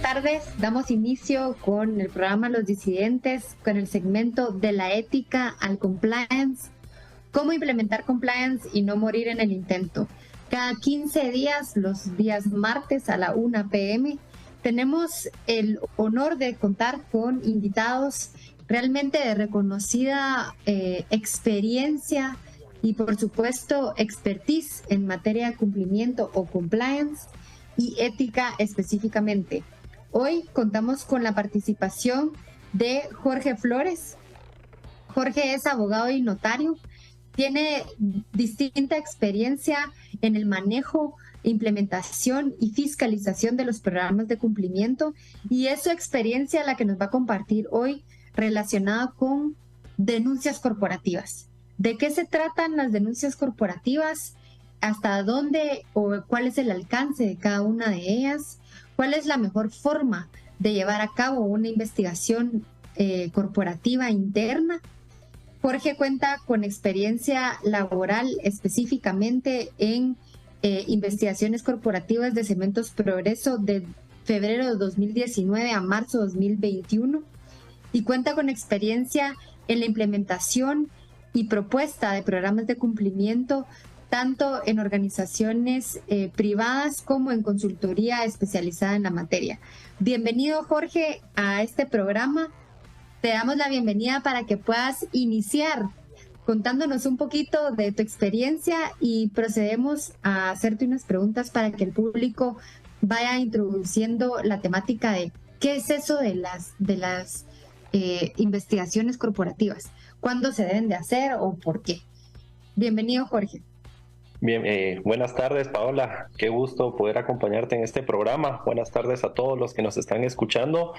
buenas tardes. Damos inicio con el programa Los Disidentes, con el segmento de la ética al compliance. Cómo implementar compliance y no morir en el intento. Cada 15 días, los días martes a la 1 p.m., tenemos el honor de contar con invitados realmente de reconocida experiencia y, por supuesto, expertise en materia de cumplimiento o compliance y ética específicamente. Hoy contamos con la participación de Jorge Flores. Jorge es abogado y notario. Tiene distinta experiencia en el manejo, implementación y fiscalización de los programas de cumplimiento, y es su experiencia la que nos va a compartir hoy relacionada con denuncias corporativas. ¿De qué se tratan las denuncias corporativas? ¿Hasta dónde o cuál es el alcance de cada una de ellas? ¿Cuál es la mejor forma de llevar a cabo una investigación corporativa interna? Jorge cuenta con experiencia laboral específicamente en investigaciones corporativas de Cementos Progreso de febrero de 2019 a marzo de 2021, y cuenta con experiencia en la implementación y propuesta de programas de cumplimiento tanto en organizaciones privadas como en consultoría especializada en la materia. Bienvenido, Jorge, a este programa. Te damos la bienvenida para que puedas iniciar contándonos un poquito de tu experiencia y procedemos a hacerte unas preguntas para que el público vaya introduciendo la temática de qué es eso de las investigaciones corporativas, cuándo se deben de hacer o por qué. Bienvenido, Jorge. Bien, buenas tardes, Paola. Qué gusto poder acompañarte en este programa. Buenas tardes a todos los que nos están escuchando.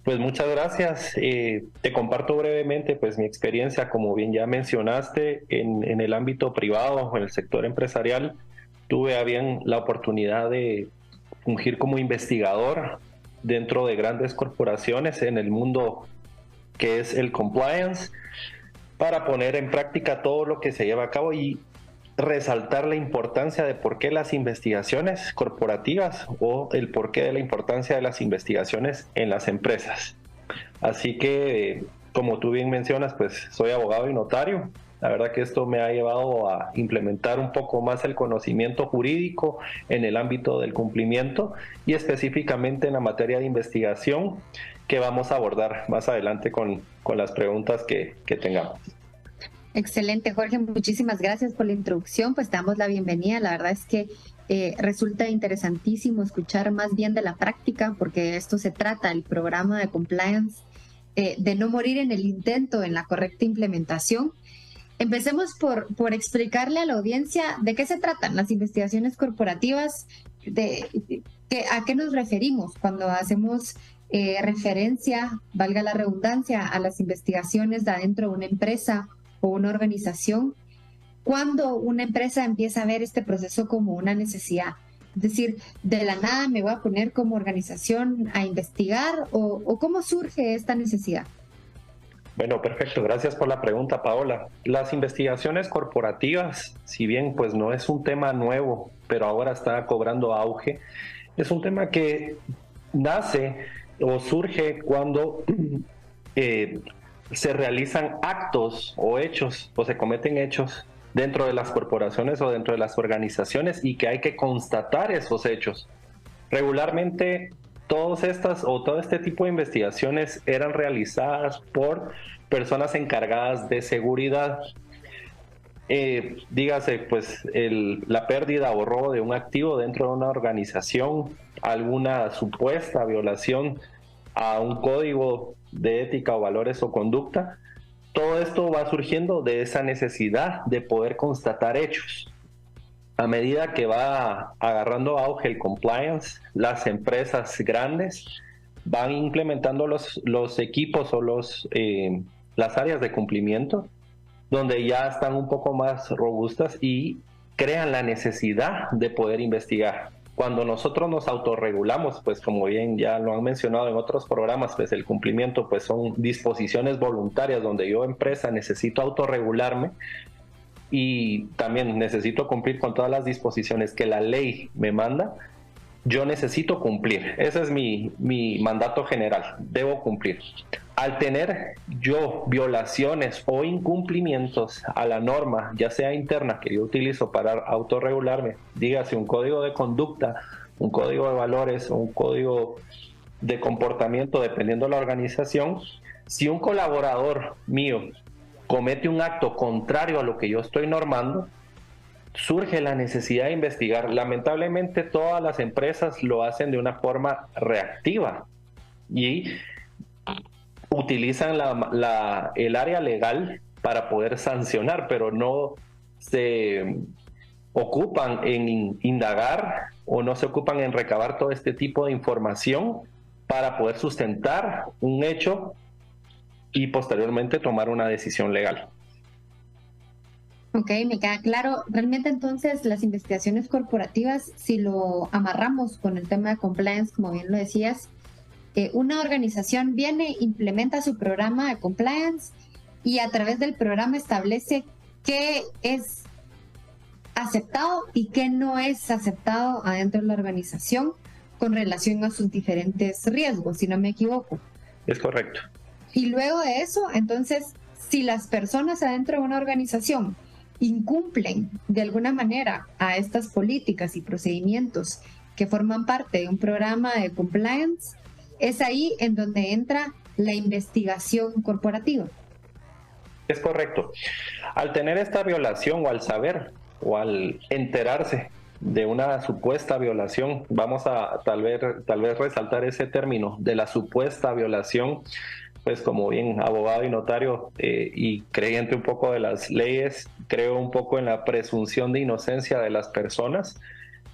Pues muchas gracias. Te comparto brevemente pues mi experiencia, como bien ya mencionaste, en el ámbito privado, en el sector empresarial. Tuve a bien la oportunidad de fungir como investigador dentro de grandes corporaciones en el mundo que es el compliance, para poner en práctica todo lo que se lleva a cabo y resaltar la importancia de por qué las investigaciones corporativas o el porqué de la importancia de las investigaciones en las empresas. Así que, como tú bien mencionas, pues soy abogado y notario. La verdad que esto me ha llevado a implementar un poco más el conocimiento jurídico en el ámbito del cumplimiento y específicamente en la materia de investigación que vamos a abordar más adelante con las preguntas que tengamos. Excelente, Jorge, muchísimas gracias por la introducción. Pues te damos la bienvenida. La verdad es que resulta interesantísimo escuchar más bien de la práctica, porque esto se trata, el programa de compliance, de no morir en el intento, en la correcta implementación. Empecemos por explicarle a la audiencia de qué se tratan las investigaciones corporativas, a qué nos referimos cuando hacemos referencia, valga la redundancia, a las investigaciones de adentro de una empresa o una organización, cuando una empresa empieza a ver este proceso como una necesidad. Es decir, de la nada me voy a poner como organización a investigar, o cómo surge esta necesidad. Bueno, perfecto. Gracias por la pregunta, Paola. Las investigaciones corporativas, si bien pues no es un tema nuevo, pero ahora está cobrando auge, es un tema que nace o surge cuando se realizan actos o hechos o se cometen hechos dentro de las corporaciones o dentro de las organizaciones y que hay que constatar esos hechos. Regularmente todo este tipo de investigaciones eran realizadas por personas encargadas de seguridad. Dígase pues la pérdida o robo de un activo dentro de una organización, alguna supuesta violación a un código de ética o valores o conducta. Todo esto va surgiendo de esa necesidad de poder constatar hechos. A medida que va agarrando auge el compliance, las empresas grandes van implementando los equipos o las áreas de cumplimiento, donde ya están un poco más robustas y crean la necesidad de poder investigar. Cuando nosotros nos autorregulamos, pues como bien ya lo han mencionado en otros programas, pues el cumplimiento pues son disposiciones voluntarias donde yo, empresa, necesito autorregularme y también necesito cumplir con todas las disposiciones que la ley me manda. yo necesito cumplir. Ese es mi mandato general, debo cumplir. Al tener yo violaciones o incumplimientos a la norma, ya sea interna que yo utilizo para autorregularme, dígase un código de conducta, un código de valores o un código de comportamiento, dependiendo de la organización, si un colaborador mío comete un acto contrario a lo que yo estoy normando, surge la necesidad de investigar. Lamentablemente todas las empresas lo hacen de una forma reactiva y utilizan el área legal para poder sancionar, pero no se ocupan en indagar o no se ocupan en recabar todo este tipo de información para poder sustentar un hecho y posteriormente tomar una decisión legal. Ok, me queda claro. Realmente entonces las investigaciones corporativas, si lo amarramos con el tema de compliance, como bien lo decías, una organización viene, implementa su programa de compliance y a través del programa establece qué es aceptado y qué no es aceptado adentro de la organización con relación a sus diferentes riesgos, si no me equivoco. Es correcto. Y luego de eso, entonces, si las personas adentro de una organización incumplen de alguna manera a estas políticas y procedimientos que forman parte de un programa de compliance, es ahí en donde entra la investigación corporativa. Es correcto. Al tener esta violación o al saber o al enterarse de una supuesta violación, vamos a tal vez resaltar ese término de la supuesta violación, pues como bien abogado y notario y creyente un poco de las leyes, creo un poco en la presunción de inocencia de las personas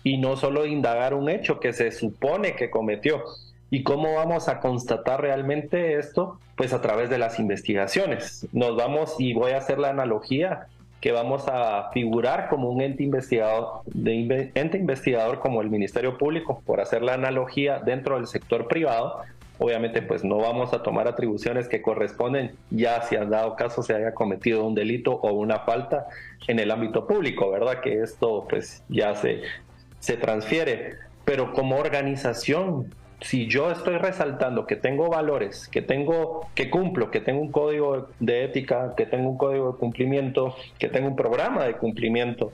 y no solo indagar un hecho que se supone que cometió. ¿Y cómo vamos a constatar realmente esto? Pues a través de las investigaciones. Nos vamos, y voy a hacer la analogía, que vamos a figurar como un ente investigador como el Ministerio Público, por hacer la analogía dentro del sector privado. Obviamente pues no vamos a tomar atribuciones que corresponden ya si han dado caso se haya cometido un delito o una falta en el ámbito público, ¿verdad? Que esto pues ya se transfiere. Pero como organización, si yo estoy resaltando que tengo valores, que cumplo, que tengo un código de ética, que tengo un código de cumplimiento, que tengo un programa de cumplimiento,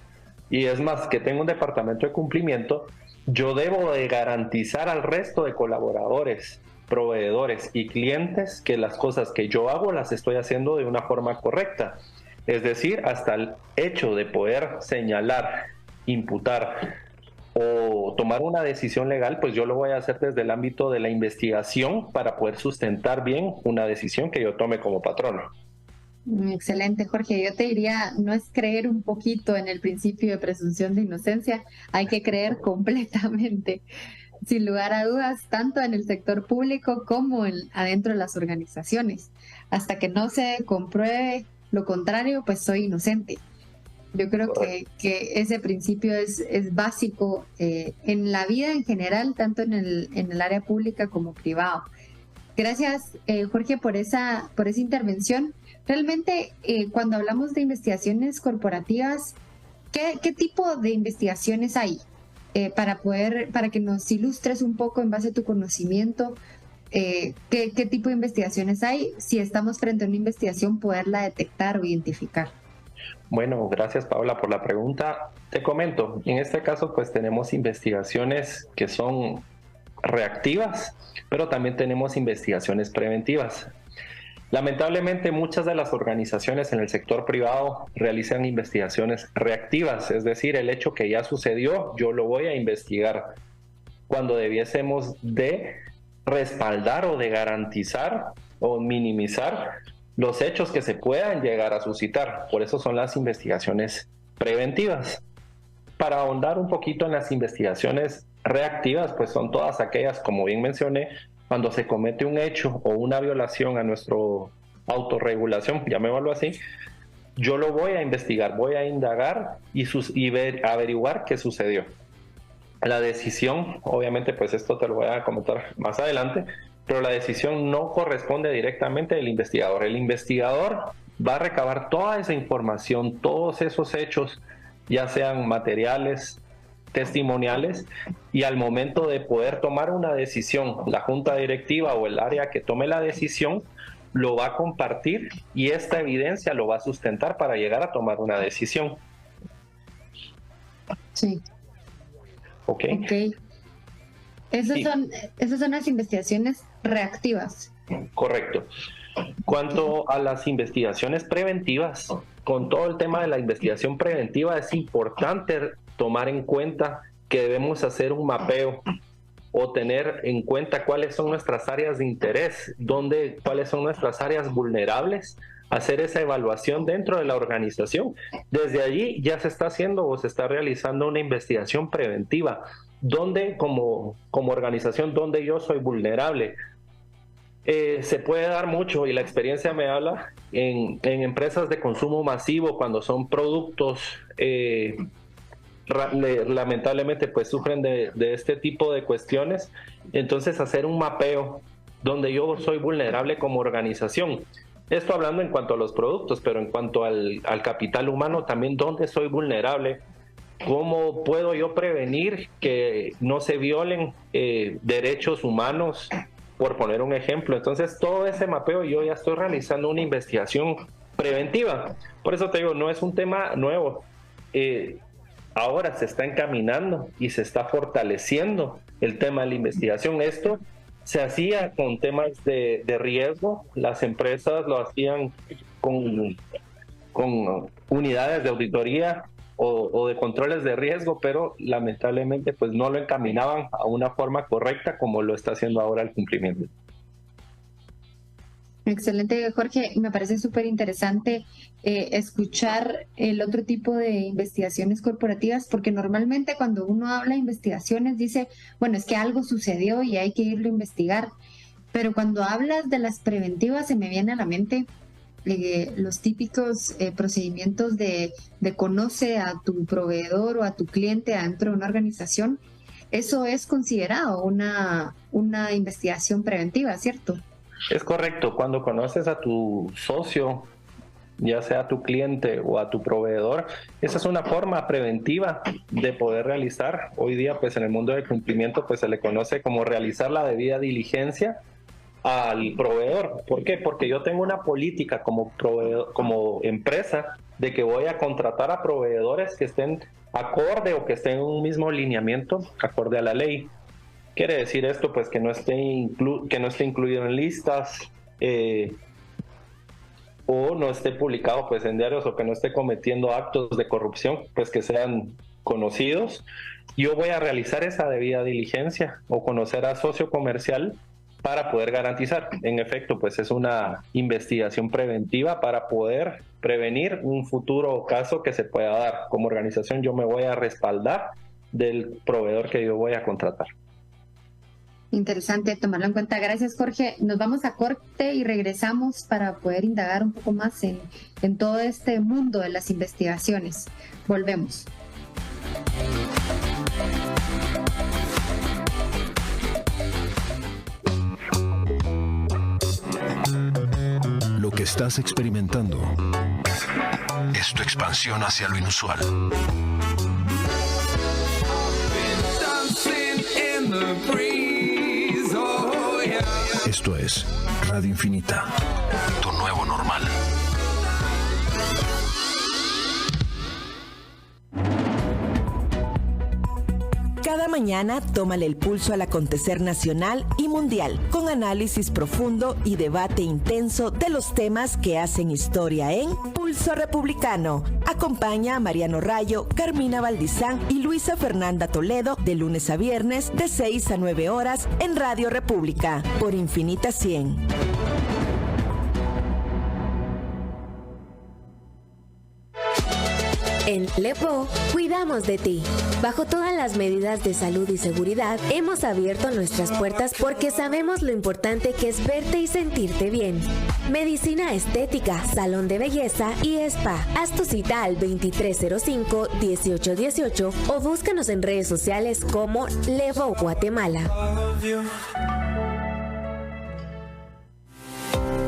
y es más, que tengo un departamento de cumplimiento, yo debo de garantizar al resto de colaboradores, proveedores y clientes que las cosas que yo hago las estoy haciendo de una forma correcta. Es decir, hasta el hecho de poder señalar, imputar o tomar una decisión legal, pues yo lo voy a hacer desde el ámbito de la investigación para poder sustentar bien una decisión que yo tome como patrono. Excelente, Jorge. Yo te diría, no es creer un poquito en el principio de presunción de inocencia, hay que creer completamente, sin lugar a dudas, tanto en el sector público como adentro de las organizaciones. Hasta que no se compruebe lo contrario, pues soy inocente. Yo creo que ese principio es básico en la vida en general, tanto en el área pública como privado. Gracias, Jorge, por esa intervención. Realmente, cuando hablamos de investigaciones corporativas, ¿qué tipo de investigaciones hay? Para que nos ilustres un poco en base a tu conocimiento, ¿qué tipo de investigaciones hay? Si estamos frente a una investigación, poderla detectar o identificar. Bueno, gracias Paola por la pregunta. Te comento, en este caso pues tenemos investigaciones que son reactivas, pero también tenemos investigaciones preventivas. Lamentablemente muchas de las organizaciones en el sector privado realizan investigaciones reactivas, es decir, el hecho que ya sucedió, yo lo voy a investigar, cuando debiésemos de respaldar o de garantizar o minimizar los hechos que se puedan llegar a suscitar. Por eso son las investigaciones preventivas. Para ahondar un poquito en las investigaciones reactivas, pues son todas aquellas, como bien mencioné, cuando se comete un hecho o una violación a nuestra autorregulación, llamémoslo así, yo lo voy a investigar, voy a indagar y averiguar qué sucedió. La decisión, obviamente, pues esto te lo voy a comentar más adelante, pero la decisión no corresponde directamente al investigador. El investigador va a recabar toda esa información, todos esos hechos, ya sean materiales, testimoniales, y al momento de poder tomar una decisión, la junta directiva o el área que tome la decisión lo va a compartir y esta evidencia lo va a sustentar para llegar a tomar una decisión. Sí. Ok. Esas son las investigaciones reactivas. Correcto. Cuanto a las investigaciones preventivas, con todo el tema de la investigación preventiva es importante tomar en cuenta que debemos hacer un mapeo o tener en cuenta cuáles son nuestras áreas de interés, cuáles son nuestras áreas vulnerables, hacer esa evaluación dentro de la organización. Desde allí ya se está haciendo o se está realizando una investigación preventiva, donde como organización, donde yo soy vulnerable. Se puede dar mucho y la experiencia me habla en empresas de consumo masivo, cuando son productos lamentablemente pues sufren de este tipo de cuestiones. Entonces hacer un mapeo donde yo soy vulnerable como organización, esto hablando en cuanto a los productos, pero en cuanto al capital humano también, dónde soy vulnerable, cómo puedo yo prevenir que no se violen derechos humanos, por poner un ejemplo. Entonces todo ese mapeo yo ya estoy realizando una investigación preventiva. Por eso te digo, no es un tema nuevo. Ahora se está encaminando y se está fortaleciendo el tema de la investigación. Esto se hacía con temas de riesgo. Las empresas lo hacían con unidades de auditoría o de controles de riesgo, pero lamentablemente pues no lo encaminaban a una forma correcta como lo está haciendo ahora el cumplimiento. Excelente, Jorge. Me parece súper interesante escuchar el otro tipo de investigaciones corporativas, porque normalmente cuando uno habla de investigaciones dice, bueno, es que algo sucedió y hay que irlo a investigar, pero cuando hablas de las preventivas se me viene a la mente los típicos procedimientos de conoce a tu proveedor o a tu cliente dentro de una organización. Eso es considerado una investigación preventiva, ¿cierto? Es correcto. Cuando conoces a tu socio, ya sea a tu cliente o a tu proveedor, esa es una forma preventiva de poder realizar. Hoy día, pues en el mundo del cumplimiento, pues se le conoce como realizar la debida diligencia al proveedor. ¿Por qué? Porque yo tengo una política como proveedor, como empresa, de que voy a contratar a proveedores que estén acorde o que estén en un mismo lineamiento, acorde a la ley. Quiere decir esto, pues que no esté incluido en listas o no esté publicado pues en diarios, o que no esté cometiendo actos de corrupción, pues que sean conocidos. Yo voy a realizar esa debida diligencia o conocer a socio comercial para poder garantizar. En efecto, pues es una investigación preventiva para poder prevenir un futuro caso que se pueda dar. Como organización yo me voy a respaldar del proveedor que yo voy a contratar. Interesante tomarlo en cuenta. Gracias, Jorge. Nos vamos a corte y regresamos para poder indagar un poco más en todo este mundo de las investigaciones. Volvemos. Lo que estás experimentando es tu expansión hacia lo inusual. Esto es Radio Infinita, tu nuevo normal. Cada mañana tómale el pulso al acontecer nacional y mundial, con análisis profundo y debate intenso de los temas que hacen historia en Pulso Republicano. Acompaña a Mariano Rayo, Carmina Valdizán y Luisa Fernanda Toledo de lunes a viernes de 6 a 9 horas en Radio República, por Infinita 100. En Lepo, cuidamos de ti. Bajo todas las medidas de salud y seguridad, hemos abierto nuestras puertas porque sabemos lo importante que es verte y sentirte bien. Medicina estética, salón de belleza y spa. Haz tu cita al 2305-1818 o búscanos en redes sociales como Lepo Guatemala.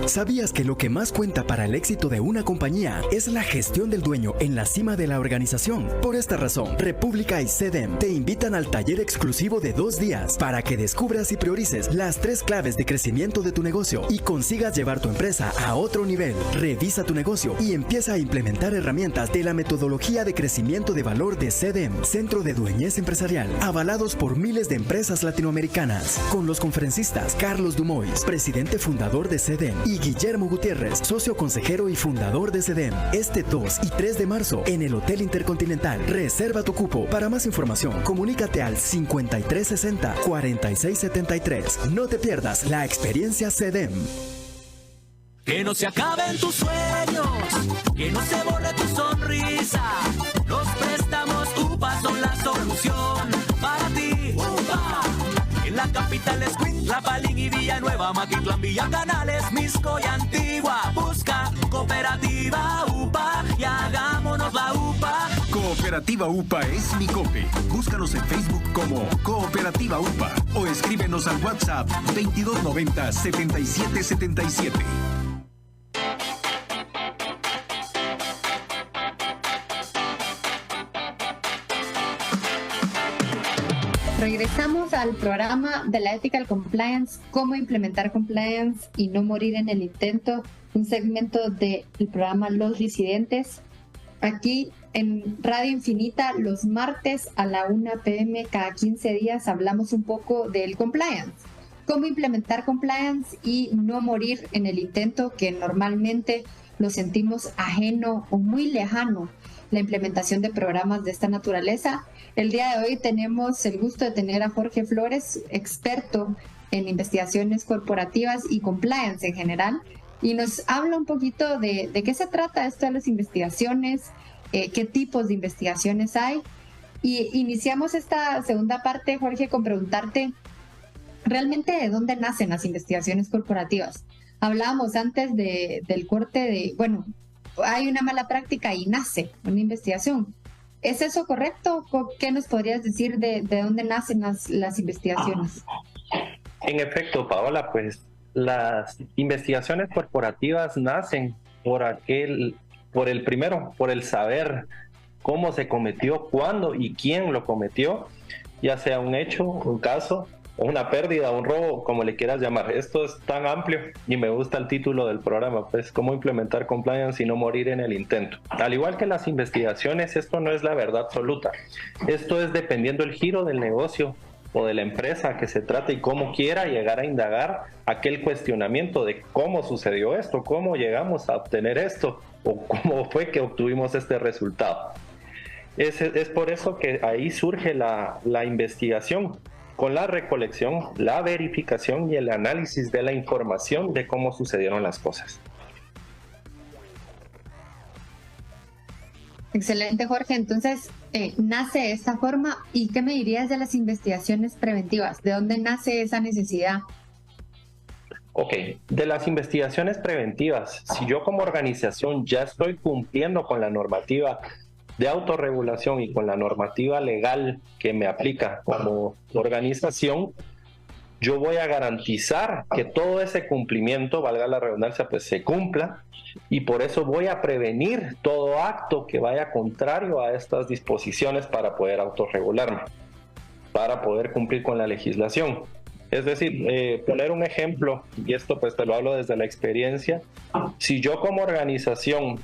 ¿Sabías que lo que más cuenta para el éxito de una compañía es la gestión del dueño en la cima de la organización? Por esta razón, República y CDM te invitan al taller exclusivo de 2 días para que descubras y priorices las 3 claves de crecimiento de tu negocio y consigas llevar tu empresa a otro nivel. Revisa tu negocio y empieza a implementar herramientas de la metodología de crecimiento de valor de CDM, Centro de Dueñez Empresarial, avalados por miles de empresas latinoamericanas, con los conferencistas Carlos Dumois, presidente fundador de CDM, y Guillermo Gutiérrez, socio consejero y fundador de CDM. Este 2 y 3 de marzo en el Hotel Intercontinental. Reserva tu cupo. Para más información, comunícate al 5360-4673. No te pierdas la experiencia CDM. Que no se acaben tus sueños, que no se borre tu sonrisa. Los préstamos UPA son la solución para ti. UPA. En la capital es La Palín y Villanueva, Maquitlán, Villa Canales, Misco y Antigua. Busca Cooperativa UPA y hagámonos la UPA. Cooperativa UPA es mi cope. Búscanos en Facebook como Cooperativa UPA o escríbenos al WhatsApp 2290 7777. Regresamos al programa de la Ethical Compliance, cómo implementar compliance y no morir en el intento, un segmento del programa Los Disidentes, aquí en Radio Infinita, los martes a la 1 p.m. cada 15 días hablamos un poco del compliance, cómo implementar compliance y no morir en el intento, que normalmente lo sentimos ajeno o muy lejano, la implementación de programas de esta naturaleza. El día de hoy tenemos el gusto de tener a Jorge Flores, experto en investigaciones corporativas y compliance en general, y nos habla un poquito de qué se trata esto de las investigaciones, qué tipos de investigaciones hay. Y iniciamos esta segunda parte, Jorge, con preguntarte realmente de dónde nacen las investigaciones corporativas. Hablábamos antes del corte de, bueno, hay una mala práctica y nace una investigación. ¿Es eso correcto? ¿Qué nos podrías decir de dónde nacen las investigaciones? En efecto, Paola, pues las investigaciones corporativas nacen por el saber cómo se cometió, cuándo y quién lo cometió, ya sea un hecho, un caso, una pérdida, un robo, como le quieras llamar. Esto es tan amplio y me gusta el título del programa, pues cómo implementar compliance y no morir en el intento. Al igual que las investigaciones, esto no es la verdad absoluta. Esto es dependiendo el giro del negocio o de la empresa que se trate y cómo quiera llegar a indagar aquel cuestionamiento de cómo sucedió esto, cómo llegamos a obtener esto o cómo fue que obtuvimos este resultado. Es por eso que ahí surge la investigación, con la recolección, la verificación y el análisis de la información de cómo sucedieron las cosas. Excelente, Jorge. Entonces, nace de esta forma. ¿Y qué me dirías de las investigaciones preventivas? ¿De dónde nace esa necesidad? Ok, de las investigaciones preventivas, si yo como organización ya estoy cumpliendo con la normativa de autorregulación y con la normativa legal que me aplica como organización, yo voy a garantizar que todo ese cumplimiento, valga la redundancia, pues se cumpla, y por eso voy a prevenir todo acto que vaya contrario a estas disposiciones para poder autorregularme, para poder cumplir con la legislación. Es decir, poner un ejemplo, y esto pues te lo hablo desde la experiencia, si yo como organización,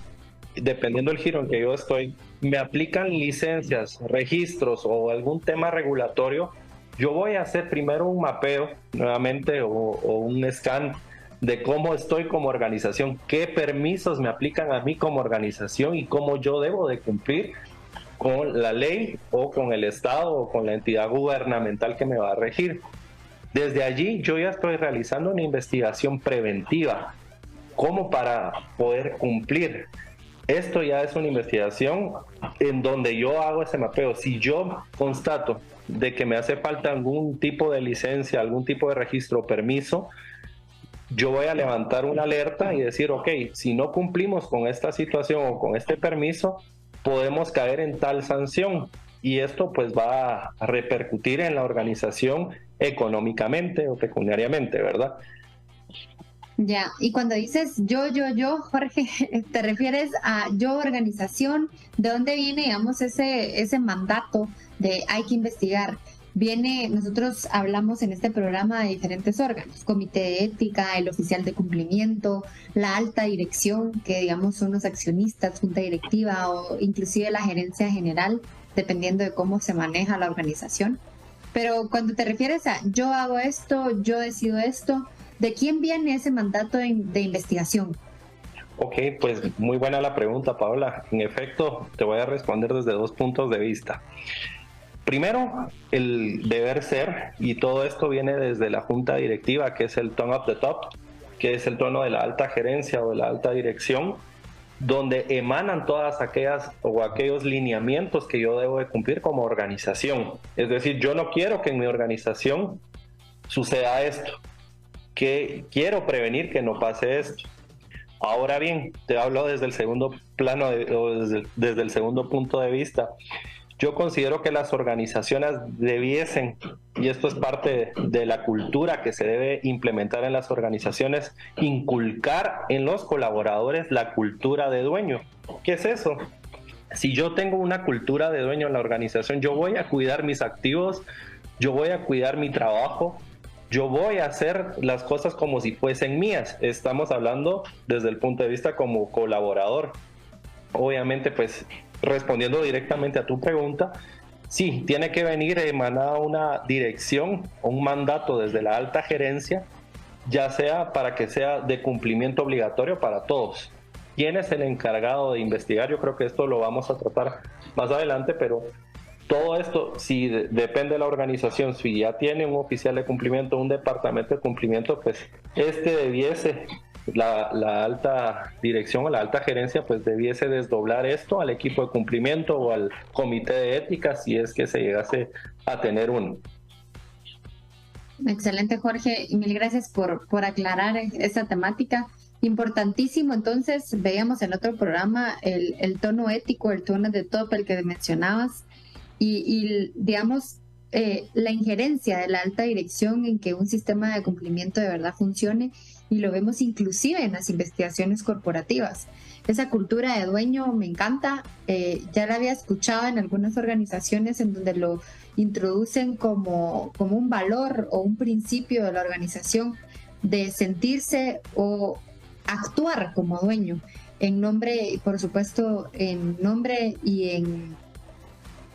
dependiendo del giro en que yo estoy, me aplican licencias, registros o algún tema regulatorio, yo voy a hacer primero un mapeo nuevamente o un scan de cómo estoy como organización, qué permisos me aplican a mí como organización y cómo yo debo de cumplir con la ley o con el Estado o con la entidad gubernamental que me va a regir. Desde allí yo ya estoy realizando una investigación preventiva, como para poder cumplir. Esto ya es una investigación en donde yo hago ese mapeo. Si yo constato de que me hace falta algún tipo de licencia, algún tipo de registro o permiso, yo voy a levantar una alerta y decir, ok, si no cumplimos con esta situación o con este permiso, podemos caer en tal sanción. Y esto pues va a repercutir en la organización económicamente o pecuniariamente, ¿verdad? Ya, y cuando dices yo, Jorge, ¿te refieres a yo organización? ¿De dónde viene, digamos, ese mandato de hay que investigar? Nosotros hablamos en este programa de diferentes órganos, comité de ética, el oficial de cumplimiento, la alta dirección, que digamos son los accionistas, junta directiva o inclusive la gerencia general, dependiendo de cómo se maneja la organización. Pero cuando te refieres a yo hago esto, yo decido esto, ¿de quién viene ese mandato de investigación? Ok, pues muy buena la pregunta, Paola. En efecto, te voy a responder desde 2 puntos de vista. Primero, el deber ser, y todo esto viene desde la junta directiva, que es el tone of the top, que es el tono de la alta gerencia o de la alta dirección, donde emanan todas aquellas o aquellos lineamientos que yo debo de cumplir como organización. Es decir, yo no quiero que en mi organización suceda esto, que quiero prevenir que no pase esto. Ahora bien, te hablo desde el segundo plano, desde el segundo punto de vista. Yo considero que las organizaciones debiesen, y esto es parte de la cultura que se debe implementar en las organizaciones, inculcar en los colaboradores la cultura de dueño. ¿Qué es eso? Si yo tengo una cultura de dueño en la organización, yo voy a cuidar mis activos, yo voy a cuidar mi trabajo, yo voy a hacer las cosas como si fuesen mías. Estamos hablando desde el punto de vista como colaborador. Obviamente, pues, respondiendo directamente a tu pregunta, sí, tiene que venir emanada una dirección o un mandato desde la alta gerencia, ya sea para que sea de cumplimiento obligatorio para todos. ¿Quién es el encargado de investigar? Yo creo que esto lo vamos a tratar más adelante, pero todo esto, si depende de la organización, si ya tiene un oficial de cumplimiento, un departamento de cumplimiento, pues debiese, la alta dirección o la alta gerencia, pues debiese desdoblar esto al equipo de cumplimiento o al comité de ética, si es que se llegase a tener uno. Excelente, Jorge, y mil gracias por aclarar esa temática. Importantísimo, entonces, veíamos en otro programa el tono ético, el tono de top, el que mencionabas, y digamos, la injerencia de la alta dirección en que un sistema de cumplimiento de verdad funcione, y lo vemos inclusive en las investigaciones corporativas. Esa cultura de dueño me encanta, ya la había escuchado en algunas organizaciones en donde lo introducen como un valor o un principio de la organización de sentirse o actuar como dueño, en nombre, por supuesto, en nombre y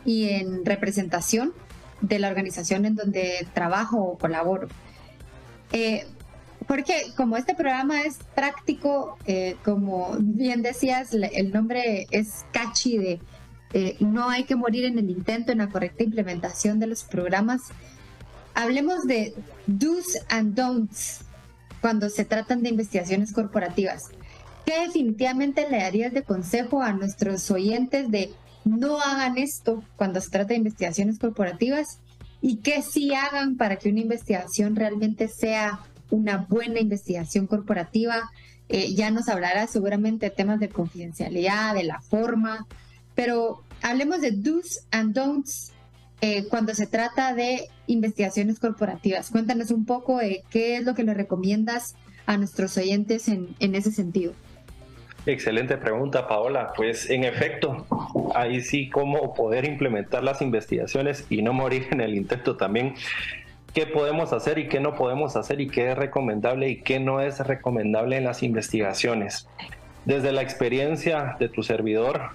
en representación de la organización en donde trabajo o colaboro. Porque como este programa es práctico, como bien decías, el nombre es catchy de no hay que morir en el intento, en la correcta implementación de los programas. Hablemos de do's and don'ts cuando se tratan de investigaciones corporativas. ¿Qué definitivamente le darías de consejo a nuestros oyentes de no hagan esto cuando se trata de investigaciones corporativas, y qué sí hagan para que una investigación realmente sea una buena investigación corporativa? Ya nos hablará seguramente de temas de confidencialidad, de la forma, pero hablemos de do's and don'ts cuando se trata de investigaciones corporativas. Cuéntanos un poco de qué es lo que le recomiendas a nuestros oyentes en ese sentido. Excelente pregunta, Paola. Pues en efecto, ahí sí, cómo poder implementar las investigaciones y no morir en el intento también. ¿Qué podemos hacer y qué no podemos hacer, y qué es recomendable y qué no es recomendable en las investigaciones? Desde la experiencia de tu servidor,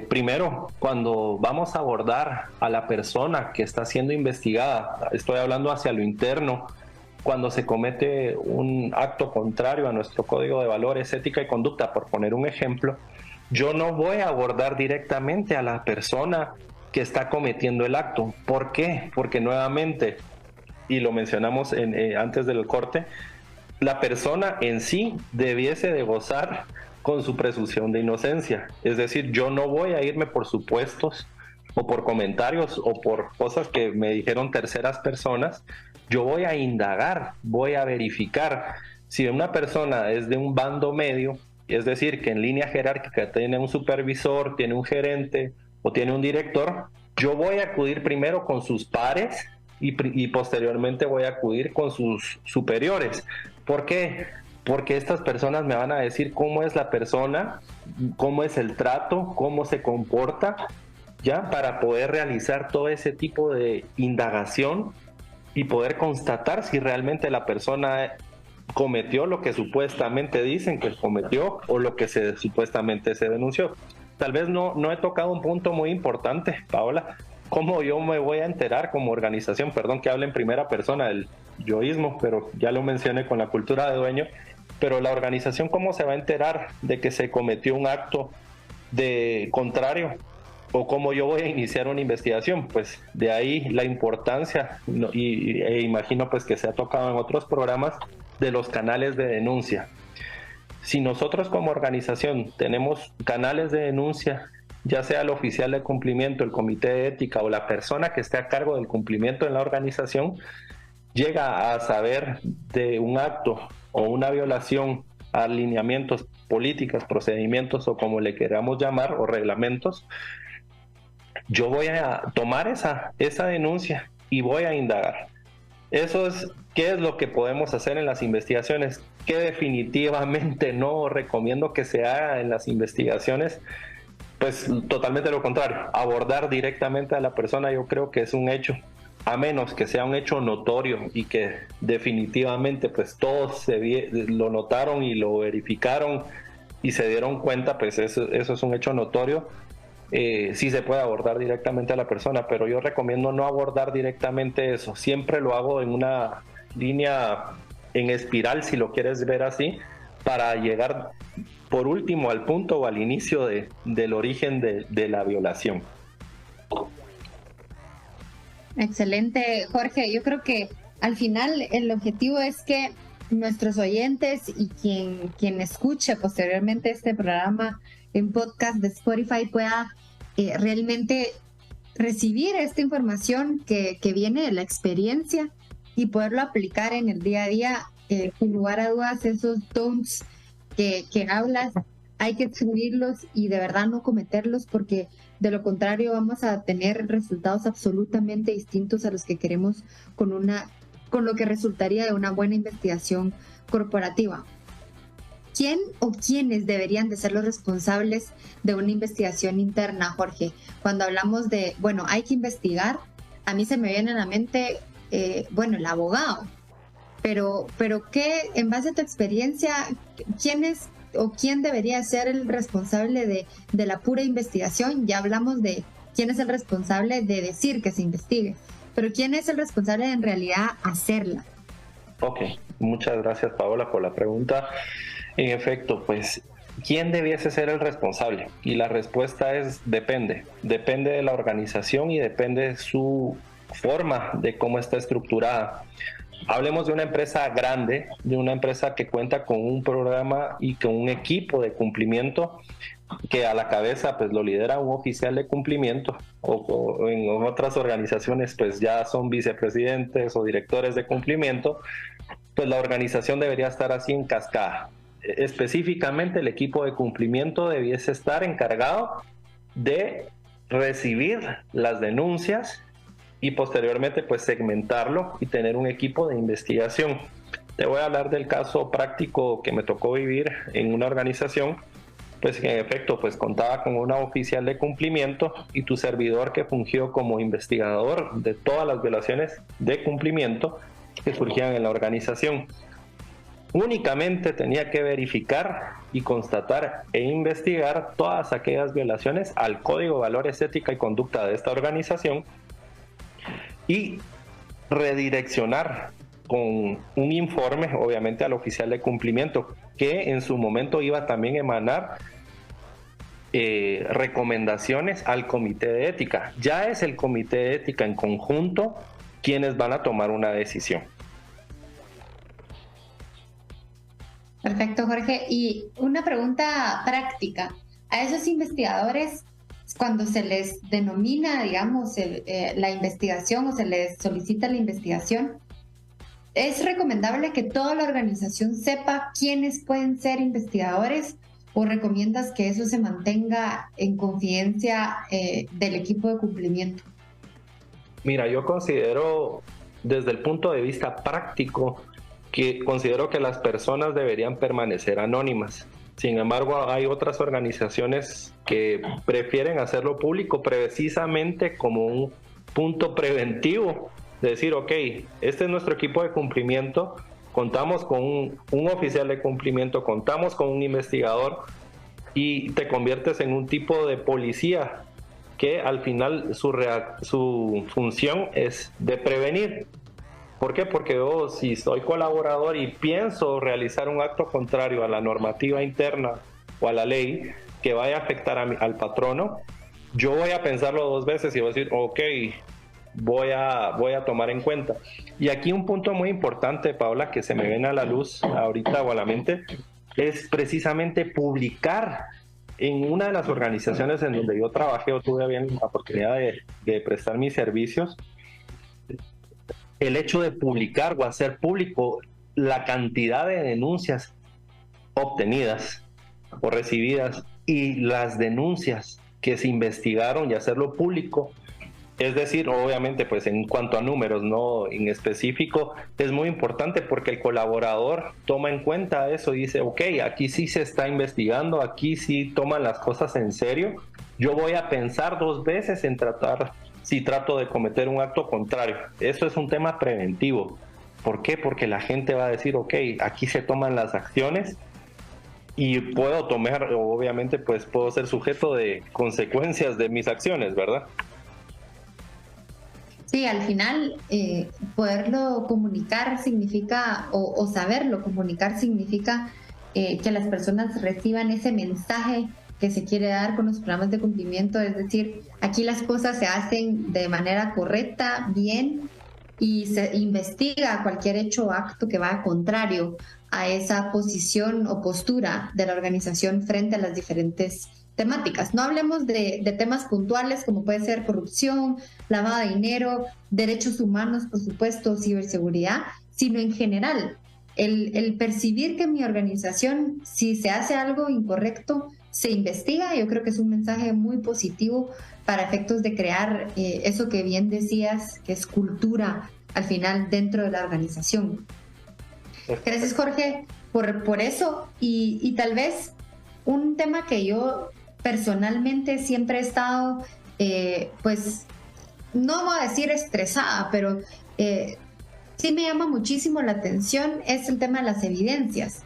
primero, cuando vamos a abordar a la persona que está siendo investigada, estoy hablando hacia lo interno, cuando se comete un acto contrario a nuestro código de valores, ética y conducta, por poner un ejemplo, yo no voy a abordar directamente a la persona que está cometiendo el acto. ¿Por qué? Porque nuevamente, y lo mencionamos antes del corte, la persona en sí debiese de gozar con su presunción de inocencia. Es decir, yo no voy a irme por supuestos o por comentarios o por cosas que me dijeron terceras personas. Yo voy a indagar, voy a verificar. Si una persona es de un bando medio, es decir, que en línea jerárquica tiene un supervisor, tiene un gerente o tiene un director, yo voy a acudir primero con sus pares y posteriormente voy a acudir con sus superiores. ¿Por qué? porque estas personas me van a decir cómo es la persona, cómo es el trato, cómo se comporta, ya, para poder realizar todo ese tipo de indagación y poder constatar si realmente la persona cometió lo que supuestamente dicen que cometió o lo que supuestamente se denunció. Tal vez no he tocado un punto muy importante, Paola. ¿Cómo yo me voy a enterar como organización? Perdón que hable en primera persona del yoísmo, pero ya lo mencioné con la cultura de dueño. Pero la organización, ¿cómo se va a enterar de que se cometió un acto de contrario? ¿O cómo yo voy a iniciar una investigación? Pues de ahí la importancia, e imagino pues que se ha tocado en otros programas, de los canales de denuncia. Si nosotros como organización tenemos canales de denuncia, ya sea el oficial de cumplimiento, el comité de ética o la persona que esté a cargo del cumplimiento en la organización, llega a saber de un acto o una violación a lineamientos, políticas, procedimientos o como le queramos llamar, o reglamentos, yo voy a tomar esa denuncia y voy a indagar. Eso es, ¿qué es lo que podemos hacer en las investigaciones? Que definitivamente no recomiendo que se haga en las investigaciones. Pues totalmente lo contrario, abordar directamente a la persona yo creo que es un hecho, a menos que sea un hecho notorio y que definitivamente pues todos lo notaron y lo verificaron y se dieron cuenta, pues eso es un hecho notorio. Sí se puede abordar directamente a la persona, pero yo recomiendo no abordar directamente eso. Siempre lo hago en una línea en espiral, si lo quieres ver así, para llegar por último al punto o al inicio del origen de la violación. Excelente, Jorge. Yo creo que al final el objetivo es que nuestros oyentes y quien escuche posteriormente este programa en podcast de Spotify pueda realmente recibir esta información que viene de la experiencia y poderlo aplicar en el día a día. Sin lugar a dudas, esos don'ts que hablas, hay que excluirlos y de verdad no cometerlos, porque de lo contrario vamos a tener resultados absolutamente distintos a los que queremos con lo que resultaría de una buena investigación corporativa. ¿Quién o quiénes deberían de ser los responsables de una investigación interna, Jorge? Cuando hablamos de, hay que investigar, a mí se me viene a la mente, el abogado. Pero ¿qué, en base a tu experiencia, quién debería ser el responsable de la pura investigación? Ya hablamos de quién es el responsable de decir que se investigue, pero ¿quién es el responsable de en realidad hacerla? Ok, muchas gracias, Paola, por la pregunta. En efecto, pues, ¿quién debiese ser el responsable? Y la respuesta es depende de la organización y depende de su forma, de cómo está estructurada. Hablemos de una empresa grande, de una empresa que cuenta con un programa y con un equipo de cumplimiento que a la cabeza pues lo lidera un oficial de cumplimiento, o en otras organizaciones pues ya son vicepresidentes o directores de cumplimiento. Pues la organización debería estar así en cascada. Específicamente el equipo de cumplimiento debiese estar encargado de recibir las denuncias y posteriormente pues segmentarlo y tener un equipo de investigación. Te voy a hablar del caso práctico que me tocó vivir en una organización, pues que en efecto pues contaba con una oficial de cumplimiento y tu servidor que fungió como investigador de todas las violaciones de cumplimiento que surgían en la organización. Únicamente tenía que verificar y constatar e investigar todas aquellas violaciones al Código de Valores, Ética y Conducta de esta organización y redireccionar con un informe, obviamente, al oficial de cumplimiento, que en su momento iba también a emanar recomendaciones al comité de ética. Ya es el comité de ética en conjunto quienes van a tomar una decisión. Perfecto, Jorge. Y una pregunta práctica. A esos investigadores, cuando se les denomina, digamos, la investigación o se les solicita la investigación, ¿es recomendable que toda la organización sepa quiénes pueden ser investigadores o recomiendas que eso se mantenga en confidencia del equipo de cumplimiento? Mira, yo considero desde el punto de vista práctico que considero que las personas deberían permanecer anónimas. Sin embargo, hay otras organizaciones que prefieren hacerlo público precisamente como un punto preventivo, de decir, ok, este es nuestro equipo de cumplimiento, contamos con un oficial de cumplimiento, contamos con un investigador, y te conviertes en un tipo de policía que al final su función es de prevenir. ¿Por qué? Porque yo, si soy colaborador y pienso realizar un acto contrario a la normativa interna o a la ley que vaya a afectar al patrono, yo voy a pensarlo 2 veces y voy a decir, ok, voy a tomar en cuenta. Y aquí un punto muy importante, Paola, que se me viene a la luz ahorita o a la mente, es precisamente publicar. En una de las organizaciones en donde yo trabajé o tuve bien la oportunidad de prestar mis servicios, el hecho de publicar o hacer público la cantidad de denuncias obtenidas o recibidas y las denuncias que se investigaron y hacerlo público, es decir, obviamente pues en cuanto a números, no en específico, es muy importante porque el colaborador toma en cuenta eso y dice, ok, aquí sí se está investigando, aquí sí toman las cosas en serio, yo voy a pensar 2 veces en si trato de cometer un acto contrario. Eso es un tema preventivo. ¿Por qué? Porque la gente va a decir, ok, aquí se toman las acciones y puedo tomar, obviamente pues puedo ser sujeto de consecuencias de mis acciones, ¿verdad? Sí, al final poderlo comunicar significa, o saberlo comunicar significa que las personas reciban ese mensaje que se quiere dar con los programas de cumplimiento, es decir, aquí las cosas se hacen de manera correcta, bien, y se investiga cualquier hecho o acto que va contrario a esa posición o postura de la organización frente a las diferentes temáticas. No hablemos de temas puntuales como puede ser corrupción, lavado de dinero, derechos humanos, por supuesto, ciberseguridad, sino en general, el percibir que mi organización, si se hace algo incorrecto, se investiga. Yo creo que es un mensaje muy positivo para efectos de crear eso que bien decías, que es cultura al final dentro de la organización. Gracias, Jorge, por eso. Y tal vez un tema que yo personalmente siempre he estado, pues, no voy a decir estresada, pero sí me llama muchísimo la atención, es el tema de las evidencias,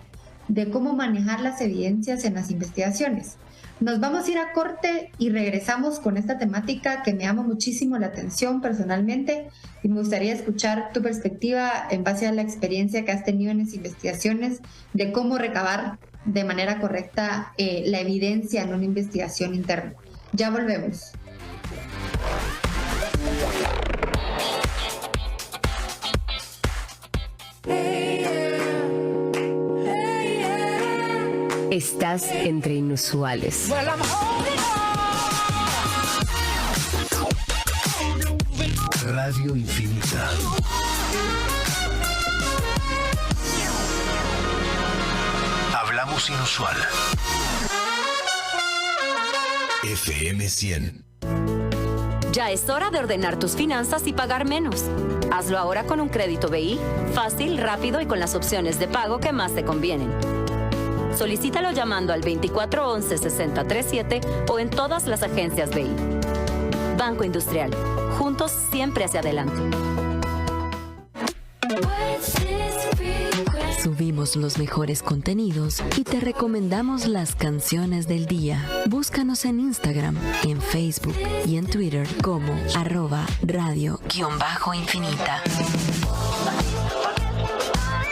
de cómo manejar las evidencias en las investigaciones. Nos vamos a ir a corte y regresamos con esta temática que me llama muchísimo la atención personalmente, y me gustaría escuchar tu perspectiva en base a la experiencia que has tenido en las investigaciones de cómo recabar de manera correcta la evidencia en una investigación interna. Ya volvemos. Estás entre inusuales. Radio Infinita. Hablamos inusual. FM 100. Ya es hora de ordenar tus finanzas y pagar menos. Hazlo ahora con un crédito BI, fácil, rápido y con las opciones de pago que más te convienen. Solicítalo llamando al 2411-6037 o en todas las agencias BI. Banco Industrial. Juntos siempre hacia adelante. Subimos los mejores contenidos y te recomendamos las canciones del día. Búscanos en Instagram, en Facebook y en Twitter como @radio_infinita.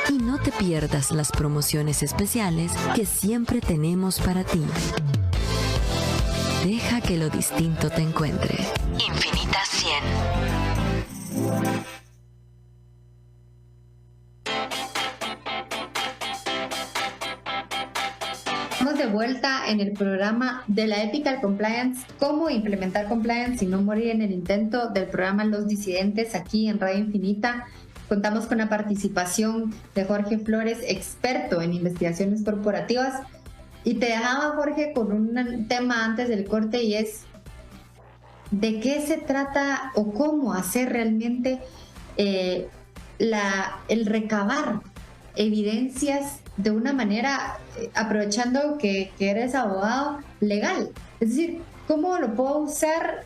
Y no te pierdas las promociones especiales que siempre tenemos para ti. Deja que lo distinto te encuentre. Infinita 100. Estamos de vuelta en el programa de la Ethical Compliance, cómo implementar compliance y no morir en el intento, del programa Los Disidentes aquí en Radio Infinita. Contamos con la participación de Jorge Flores, experto en investigaciones corporativas. Y te dejaba, Jorge, con un tema antes del corte, y es de qué se trata o cómo hacer realmente el recabar evidencias de una manera, aprovechando que eres abogado legal? Es decir, ¿cómo lo puedo usar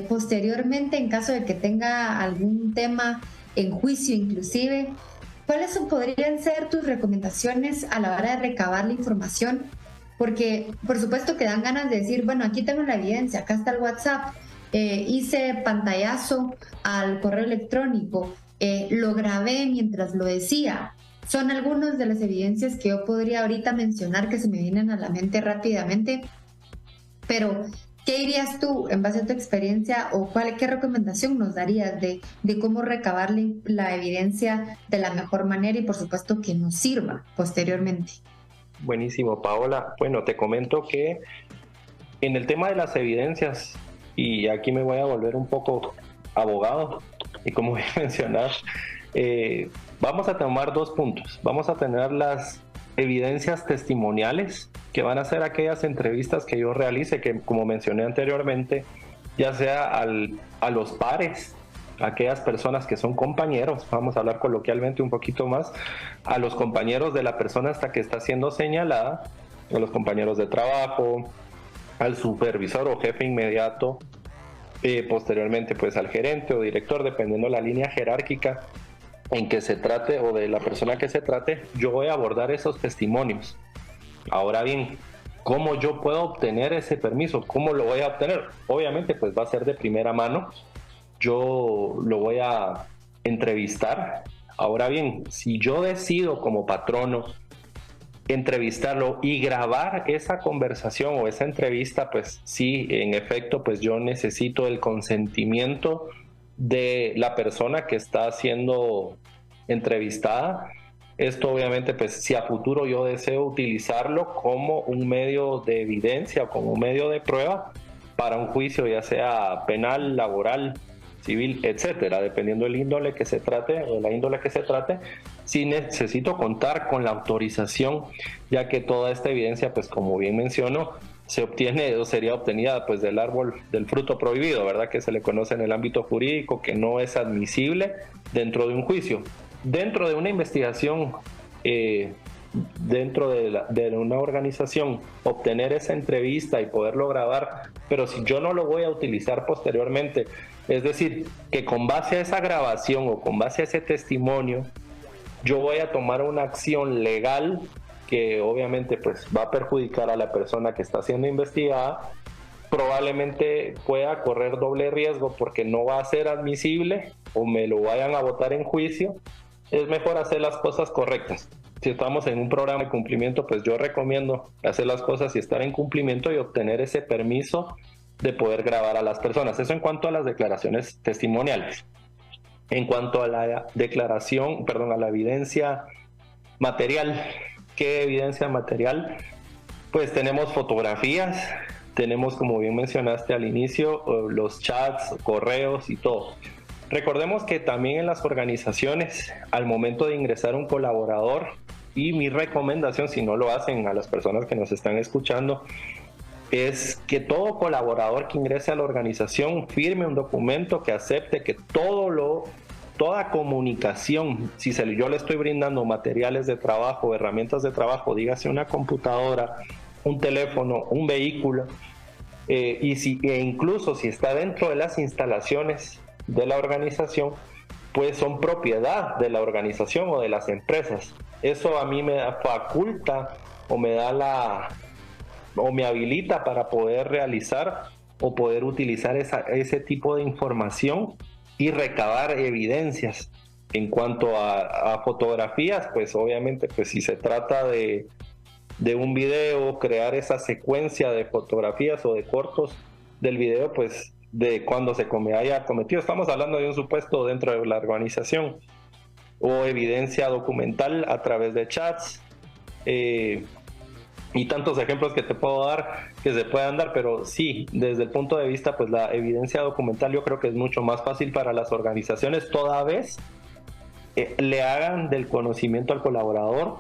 posteriormente en caso de que tenga algún tema en juicio inclusive? ¿Cuáles podrían ser tus recomendaciones a la hora de recabar la información? Porque por supuesto que dan ganas de decir, bueno, aquí tengo la evidencia, acá está el WhatsApp, hice pantallazo al correo electrónico, lo grabé mientras lo decía. Son algunas de las evidencias que yo podría ahorita mencionar que se me vienen a la mente rápidamente, pero ¿qué dirías tú en base a tu experiencia o qué recomendación nos darías de cómo recabar la evidencia de la mejor manera y por supuesto que nos sirva posteriormente? Buenísimo, Paola. Bueno, te comento que en el tema de las evidencias, y aquí me voy a volver un poco abogado, y como voy a mencionar, vamos a tomar dos puntos. Vamos a tener las evidencias testimoniales, que van a ser aquellas entrevistas que yo realice, que como mencioné anteriormente, ya sea a los pares, aquellas personas que son compañeros, vamos a hablar coloquialmente un poquito más, a los compañeros de la persona hasta que está siendo señalada, a los compañeros de trabajo, al supervisor o jefe inmediato, posteriormente pues al gerente o director, dependiendo la línea jerárquica en que se trate o de la persona que se trate. Yo voy a abordar esos testimonios. Ahora bien, ¿cómo yo puedo obtener ese permiso? ¿Cómo lo voy a obtener? Obviamente pues va a ser de primera mano. Yo lo voy a entrevistar. Ahora bien, si yo decido como patrono entrevistarlo y grabar esa conversación o esa entrevista, pues sí, en efecto, pues yo necesito el consentimiento de la persona que está siendo entrevistada. Esto obviamente, pues si a futuro yo deseo utilizarlo como un medio de evidencia o como un medio de prueba para un juicio, ya sea penal, laboral, civil, etcétera, dependiendo del índole que se trate o la índole que se trate, sí necesito contar con la autorización, ya que toda esta evidencia, pues como bien menciono, se obtiene o sería obtenida pues del árbol del fruto prohibido, ¿verdad? Que se le conoce en el ámbito jurídico, que no es admisible dentro de un juicio. Dentro de una investigación, dentro de una organización, obtener esa entrevista y poderlo grabar, pero si yo no lo voy a utilizar posteriormente, es decir, que con base a esa grabación o con base a ese testimonio, yo voy a tomar una acción legal que obviamente pues va a perjudicar a la persona que está siendo investigada, probablemente pueda correr doble riesgo porque no va a ser admisible o me lo vayan a votar en juicio. Es mejor hacer las cosas correctas. Si estamos en un programa de cumplimiento, pues yo recomiendo hacer las cosas y estar en cumplimiento y obtener ese permiso de poder grabar a las personas. Eso en cuanto a las declaraciones testimoniales. En cuanto a la declaración, a la evidencia material. ¿Qué evidencia material? Pues tenemos fotografías, tenemos, como bien mencionaste al inicio, los chats, correos y todo. Recordemos que también en las organizaciones, al momento de ingresar un colaborador, y mi recomendación, si no lo hacen a las personas que nos están escuchando, es que todo colaborador que ingrese a la organización firme un documento que acepte que toda comunicación, si yo le estoy brindando materiales de trabajo, herramientas de trabajo, dígase una computadora, un teléfono, un vehículo, e incluso si está dentro de las instalaciones de la organización, pues son propiedad de la organización o de las empresas. Eso a mí me faculta o me habilita para poder realizar o poder utilizar ese tipo de información y recabar evidencias. En cuanto a fotografías, pues obviamente pues si se trata de un video, crear esa secuencia de fotografías o de cortos del video, pues de cuando se haya cometido, estamos hablando de un supuesto dentro de la organización, o evidencia documental a través de chats, y tantos ejemplos que te puedo dar, que se puedan dar, pero sí, desde el punto de vista, pues la evidencia documental yo creo que es mucho más fácil para las organizaciones, toda vez le hagan del conocimiento al colaborador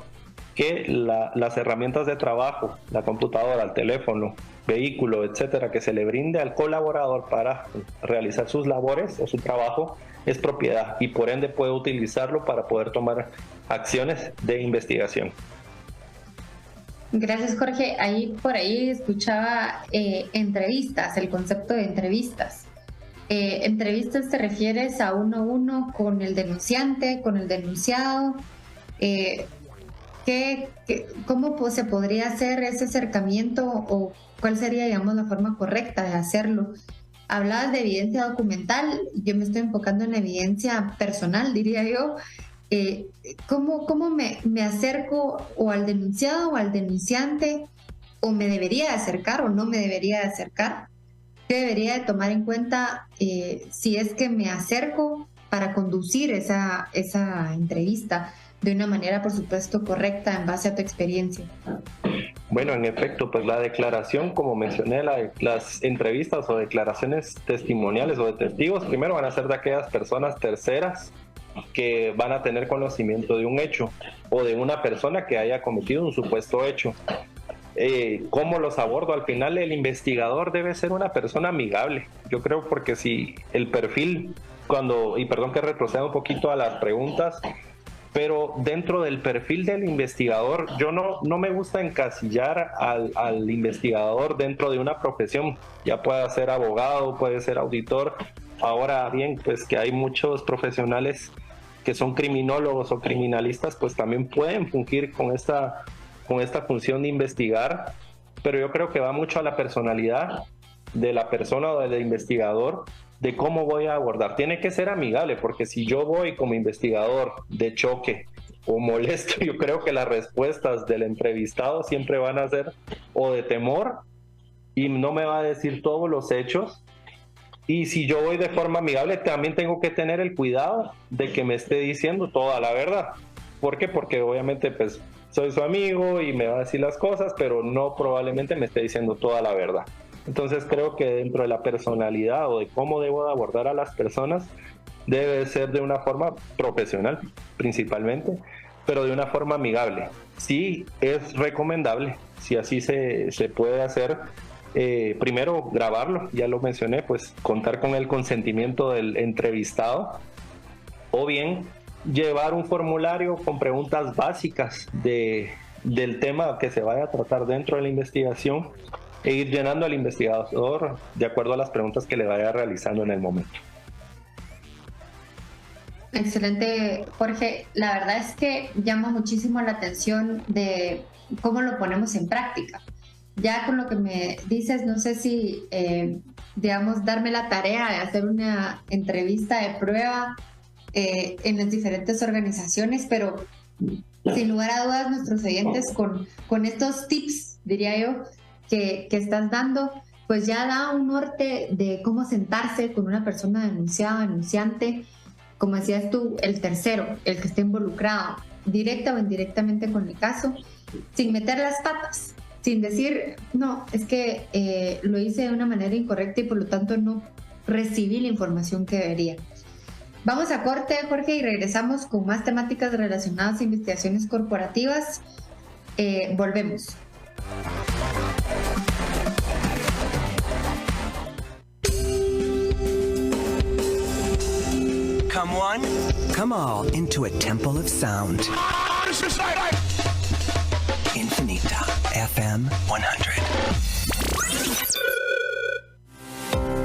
que las herramientas de trabajo, la computadora, el teléfono, vehículo, etcétera, que se le brinde al colaborador para realizar sus labores o su trabajo es propiedad y por ende puede utilizarlo para poder tomar acciones de investigación. Gracias, Jorge. Por ahí escuchaba entrevistas, el concepto de entrevistas. ¿Entrevistas te refieres a uno a uno con el denunciante, con el denunciado? ¿Cómo se podría hacer ese acercamiento o cuál sería, digamos, la forma correcta de hacerlo? Hablabas de evidencia documental, yo me estoy enfocando en evidencia personal, diría yo. ¿Cómo me acerco o al denunciado o al denunciante? ¿O me debería de acercar o no me debería de acercar? ¿Qué debería de tomar en cuenta si es que me acerco para conducir esa entrevista de una manera, por supuesto, correcta en base a tu experiencia? Bueno, en efecto, pues la declaración, como mencioné, las entrevistas o declaraciones testimoniales o de testigos, primero van a ser de aquellas personas terceras que van a tener conocimiento de un hecho o de una persona que haya cometido un supuesto hecho. ¿Cómo los abordo? Al final el investigador debe ser una persona amigable, yo creo, porque si el perfil, y perdón que retroceda un poquito a las preguntas, pero dentro del perfil del investigador, yo no me gusta encasillar al investigador dentro de una profesión, ya pueda ser abogado, puede ser auditor. Ahora bien, pues que hay muchos profesionales que son criminólogos o criminalistas, pues también pueden fungir con esta función de investigar, pero yo creo que va mucho a la personalidad de la persona o del investigador, de cómo voy a abordar. Tiene que ser amigable, porque si yo voy como investigador de choque o molesto, yo creo que las respuestas del entrevistado siempre van a ser o de temor y no me va a decir todos los hechos. Y si yo voy de forma amigable, también tengo que tener el cuidado de que me esté diciendo toda la verdad. ¿Por qué? Porque obviamente pues soy su amigo y me va a decir las cosas, pero no probablemente me esté diciendo toda la verdad. Entonces creo que dentro de la personalidad o de cómo debo de abordar a las personas, debe ser de una forma profesional principalmente, pero de una forma amigable. Sí es recomendable, si así se puede hacer, primero grabarlo, ya lo mencioné, pues contar con el consentimiento del entrevistado, o bien llevar un formulario con preguntas básicas del tema que se vaya a tratar dentro de la investigación e ir llenando al investigador de acuerdo a las preguntas que le vaya realizando en el momento. Excelente, Jorge. La verdad es que llama muchísimo la atención de cómo lo ponemos en práctica. Ya con lo que me dices, no sé si, digamos, darme la tarea de hacer una entrevista de prueba en las diferentes organizaciones, pero sin lugar a dudas nuestros oyentes con estos tips, diría yo, que estás dando, pues ya da un norte de cómo sentarse con una persona denunciada, denunciante, como decías tú, el tercero, el que esté involucrado, directa o indirectamente con el caso, sin meter las patas, sin decir, no, es que lo hice de una manera incorrecta y por lo tanto no recibí la información que debería. Vamos a corte, Jorge, y regresamos con más temáticas relacionadas a investigaciones corporativas. Volvemos. Come one, come all into a temple of sound. Infinita FM 100.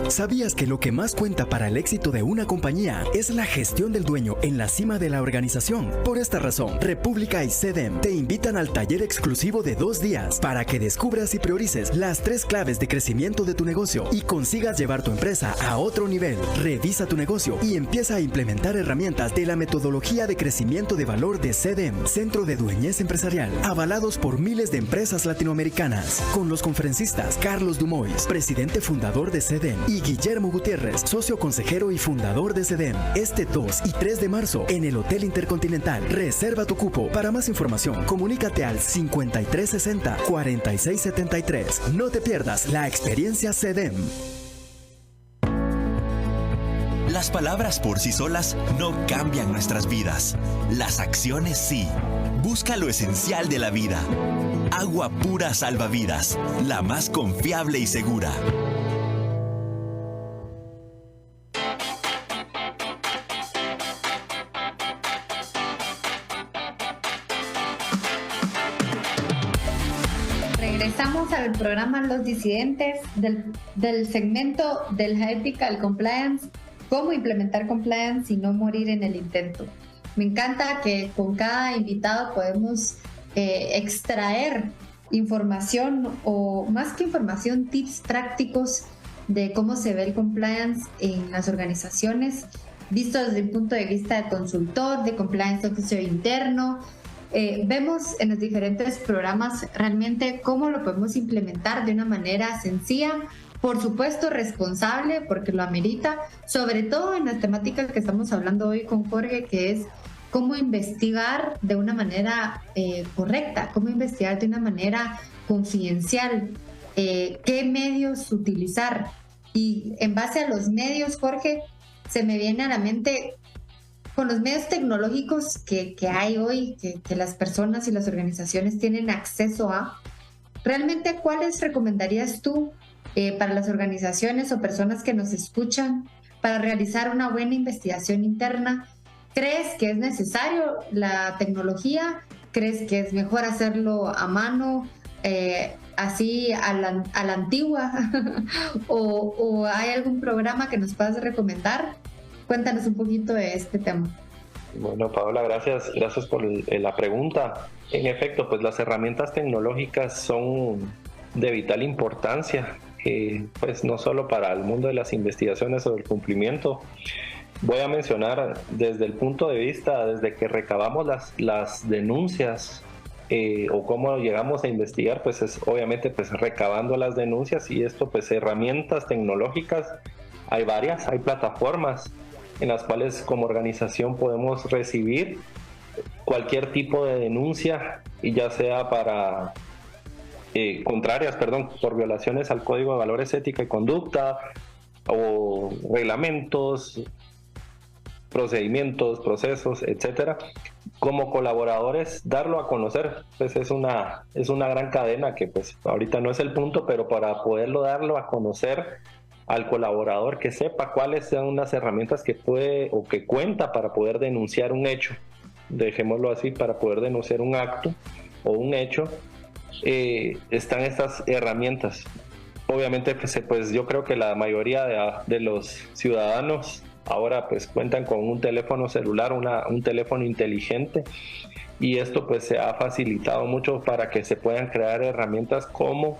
¿Sabías que lo que más cuenta para el éxito de una compañía es la gestión del dueño en la cima de la organización? Por esta razón, República y CEDEM te invitan al taller exclusivo de 2 días para que descubras y priorices las 3 claves de crecimiento de tu negocio y consigas llevar tu empresa a otro nivel. Revisa tu negocio y empieza a implementar herramientas de la metodología de crecimiento de valor de CEDEM, Centro de Dueñez Empresarial, avalados por miles de empresas latinoamericanas, con los conferencistas Carlos Dumois, presidente fundador de CEDEM, y Guillermo Gutiérrez, socio consejero y fundador de CEDEM. Este 2 y 3 de marzo en el Hotel Intercontinental. Reserva tu cupo. Para más información, comunícate al 5360-4673. No te pierdas la experiencia CEDEM. Las palabras por sí solas no cambian nuestras vidas. Las acciones sí. Busca lo esencial de la vida. Agua pura salvavidas, la más confiable y segura. Regresamos al programa Los Disidentes del segmento de la ética al compliance, cómo implementar compliance y no morir en el intento. Me encanta que con cada invitado podemos extraer información, o más que información, tips prácticos de cómo se ve el compliance en las organizaciones, visto desde el punto de vista de consultor, de compliance officer interno. Vemos en los diferentes programas realmente cómo lo podemos implementar de una manera sencilla, por supuesto responsable, porque lo amerita, sobre todo en la temática que estamos hablando hoy con Jorge, que es cómo investigar de una manera correcta, cómo investigar de una manera confidencial, qué medios utilizar. Y en base a los medios, Jorge, se me viene a la mente, con los medios tecnológicos que hay hoy, que las personas y las organizaciones tienen acceso a, realmente, ¿cuáles recomendarías tú para las organizaciones o personas que nos escuchan para realizar una buena investigación interna? ¿Crees que es necesario la tecnología? ¿Crees que es mejor hacerlo a mano, así a la antigua? ¿O hay algún programa que nos puedas recomendar? Cuéntanos un poquito de este tema. Bueno, Paola, gracias por la pregunta. En efecto, pues las herramientas tecnológicas son de vital importancia, pues no solo para el mundo de las investigaciones o del cumplimiento. Voy a mencionar desde el punto de vista, desde que recabamos las denuncias o cómo llegamos a investigar, pues es obviamente pues recabando las denuncias, y esto pues herramientas tecnológicas, hay varias, hay plataformas en las cuales como organización podemos recibir cualquier tipo de denuncia, y ya sea para por violaciones al Código de Valores, Ética y Conducta, o reglamentos, procedimientos, procesos, etcétera. Como colaboradores, darlo a conocer, pues es una gran cadena que pues ahorita no es el punto, pero para poderlo darlo a conocer al colaborador, que sepa cuáles son las herramientas que puede o que cuenta para poder denunciar un hecho, dejémoslo así, para poder denunciar un acto o un hecho, están estas herramientas. Obviamente pues yo creo que la mayoría de los ciudadanos ahora pues cuentan con un teléfono celular, un teléfono inteligente, y esto pues se ha facilitado mucho para que se puedan crear herramientas como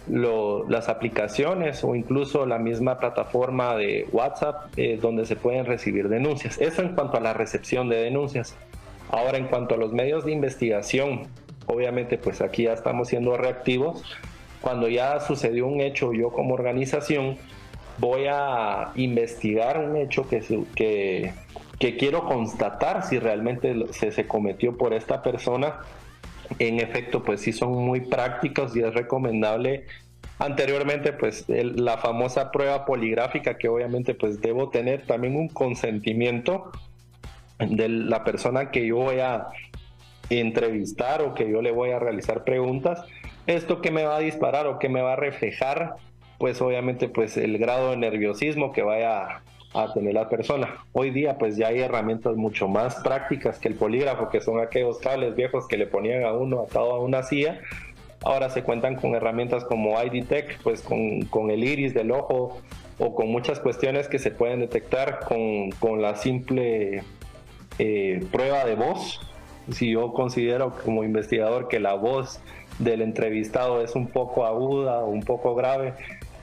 las aplicaciones o incluso la misma plataforma de WhatsApp, donde se pueden recibir denuncias. Eso en cuanto a la recepción de denuncias. Ahora, en cuanto a los medios de investigación, obviamente pues aquí ya estamos siendo reactivos. Cuando ya sucedió un hecho, yo como organización voy a investigar un hecho que quiero constatar si realmente se cometió por esta persona. En efecto, pues sí son muy prácticos y es recomendable. Anteriormente, pues la famosa prueba poligráfica, que obviamente pues debo tener también un consentimiento de la persona que yo voy a entrevistar o que yo le voy a realizar preguntas. Esto que me va a disparar o que me va a reflejar, pues obviamente pues el grado de nerviosismo que vaya a tener la persona. Hoy día pues ya hay herramientas mucho más prácticas que el polígrafo, que son aquellos cables viejos que le ponían a uno atado a una silla. Ahora se cuentan con herramientas como ID-Tech, pues con el iris del ojo, o con muchas cuestiones que se pueden detectar con la simple prueba de voz. Si yo considero como investigador que la voz del entrevistado es un poco aguda o un poco grave,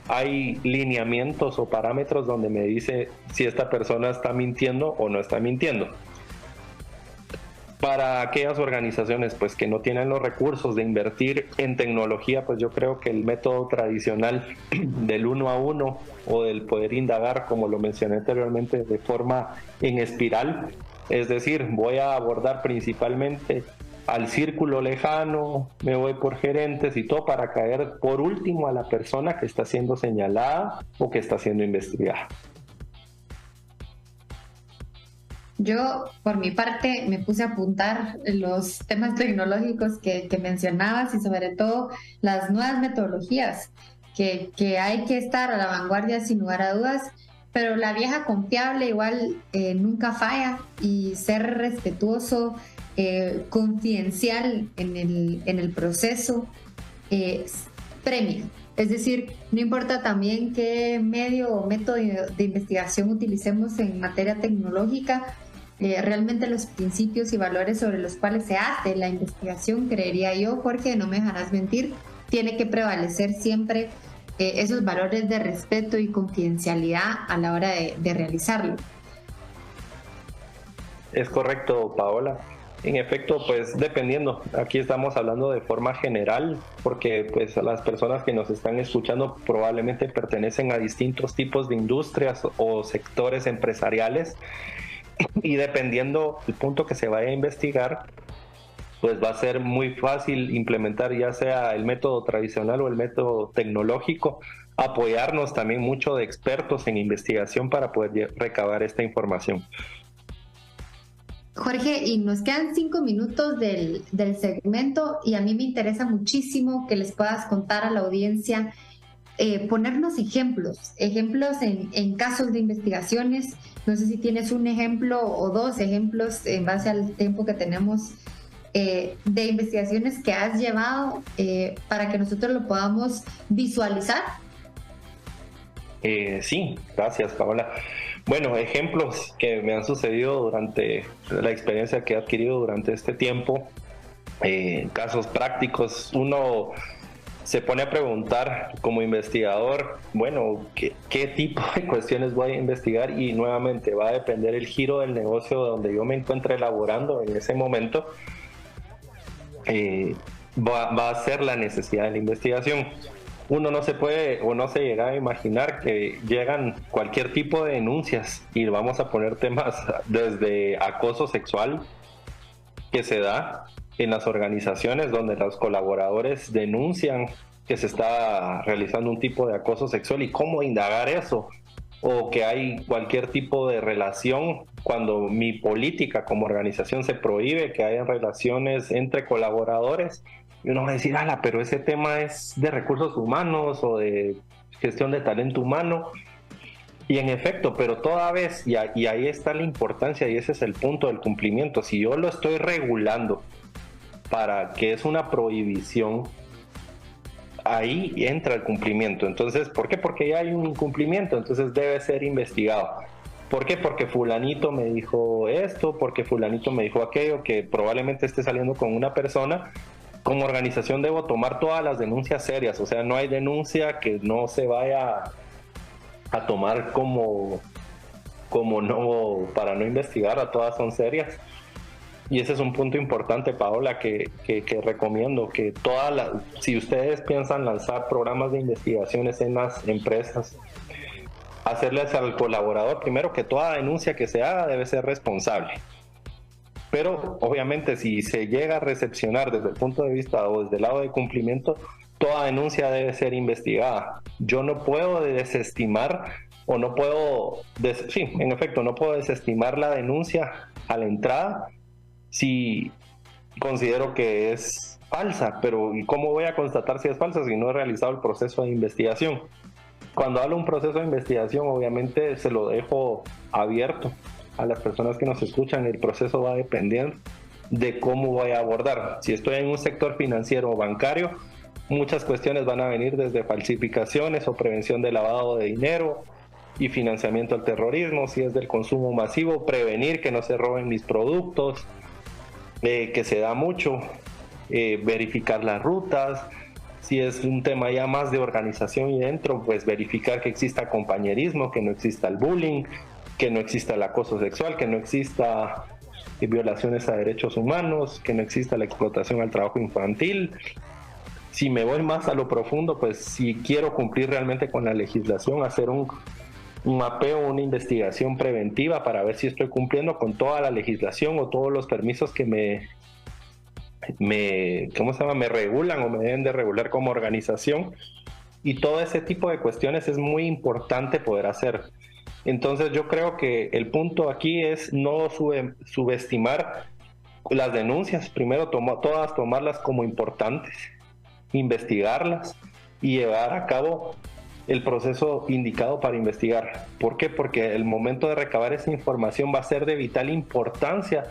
hay lineamientos o parámetros donde me dice si esta persona está mintiendo o no está mintiendo. Para aquellas organizaciones pues que no tienen los recursos de invertir en tecnología, pues yo creo que el método tradicional del 1 a 1 o del poder indagar, como lo mencioné anteriormente, de forma en espiral, es decir, voy a abordar principalmente al círculo lejano, me voy por gerentes y todo, para caer por último a la persona que está siendo señalada o que está siendo investigada. Yo, por mi parte, me puse a apuntar los temas tecnológicos que mencionabas y sobre todo las nuevas metodologías que hay que estar a la vanguardia sin lugar a dudas, pero la vieja confiable igual nunca falla, y ser respetuoso, confidencial en el proceso premia. Es decir, no importa también qué medio o método de investigación utilicemos en materia tecnológica, realmente los principios y valores sobre los cuales se hace la investigación, creería yo, Jorge, no me dejarás mentir, tiene que prevalecer siempre esos valores de respeto y confidencialidad a la hora de realizarlo. Es correcto, Paola. En efecto, pues dependiendo, aquí estamos hablando de forma general, porque pues las personas que nos están escuchando probablemente pertenecen a distintos tipos de industrias o sectores empresariales, y dependiendo del punto que se vaya a investigar, pues va a ser muy fácil implementar ya sea el método tradicional o el método tecnológico, apoyarnos también mucho de expertos en investigación para poder recabar esta información. Jorge, y nos quedan 5 minutos del segmento, y a mí me interesa muchísimo que les puedas contar a la audiencia, ponernos ejemplos en casos de investigaciones. No sé si tienes un ejemplo o dos ejemplos en base al tiempo que tenemos de investigaciones que has llevado para que nosotros lo podamos visualizar. Sí, gracias, Paola. Bueno, ejemplos que me han sucedido durante la experiencia que he adquirido durante este tiempo, casos prácticos. Uno se pone a preguntar como investigador, bueno, ¿qué tipo de cuestiones voy a investigar? Y nuevamente va a depender el giro del negocio donde yo me encuentre elaborando en ese momento, va a ser la necesidad de la investigación. Uno no se puede o no se llega a imaginar que llegan cualquier tipo de denuncias, y vamos a poner temas desde acoso sexual que se da en las organizaciones donde los colaboradores denuncian que se está realizando un tipo de acoso sexual y cómo indagar eso, o que hay cualquier tipo de relación cuando mi política como organización se prohíbe que haya relaciones entre colaboradores. Y uno va a decir, pero ese tema es de recursos humanos o de gestión de talento humano. Y en efecto, pero toda vez, y ahí está la importancia, y ese es el punto del cumplimiento. Si yo lo estoy regulando para que es una prohibición, ahí entra el cumplimiento. Entonces, ¿por qué? Porque ya hay un incumplimiento, entonces debe ser investigado. ¿Por qué? Porque fulanito me dijo esto, porque fulanito me dijo aquello, que probablemente esté saliendo con una persona. Como organización debo tomar todas las denuncias serias, o sea, no hay denuncia que no se vaya a tomar como no, para no investigar, a todas son serias. Y ese es un punto importante, Paola, que recomiendo, que si ustedes piensan lanzar programas de investigaciones en las empresas, hacerles al colaborador primero que toda denuncia que se haga debe ser responsable. Pero obviamente si se llega a recepcionar desde el punto de vista o desde el lado de cumplimiento, toda denuncia debe ser investigada. Yo no puedo desestimar o no puedo, en efecto, no puedo desestimar la denuncia a la entrada si considero que es falsa. Pero ¿y cómo voy a constatar si es falsa si no he realizado el proceso de investigación? Cuando hablo de un proceso de investigación, obviamente se lo dejo abierto a las personas que nos escuchan. El proceso va a depender de cómo voy a abordar. Si estoy en un sector financiero o bancario, muchas cuestiones van a venir desde falsificaciones o prevención de lavado de dinero y financiamiento al terrorismo. Si es del consumo masivo, prevenir que no se roben mis productos, que se da mucho, verificar las rutas. Si es un tema ya más de organización y dentro, pues verificar que exista compañerismo, que no exista el bullying, que no exista el acoso sexual, que no exista violaciones a derechos humanos, que no exista la explotación al trabajo infantil. Si me voy más a lo profundo, pues si quiero cumplir realmente con la legislación, hacer un mapeo, una investigación preventiva para ver si estoy cumpliendo con toda la legislación o todos los permisos que me regulan o me deben de regular como organización. Y todo ese tipo de cuestiones es muy importante poder hacer. Entonces yo creo que el punto aquí es no subestimar las denuncias. Primero todas tomarlas como importantes, investigarlas y llevar a cabo el proceso indicado para investigar. ¿Por qué? Porque el momento de recabar esa información va a ser de vital importancia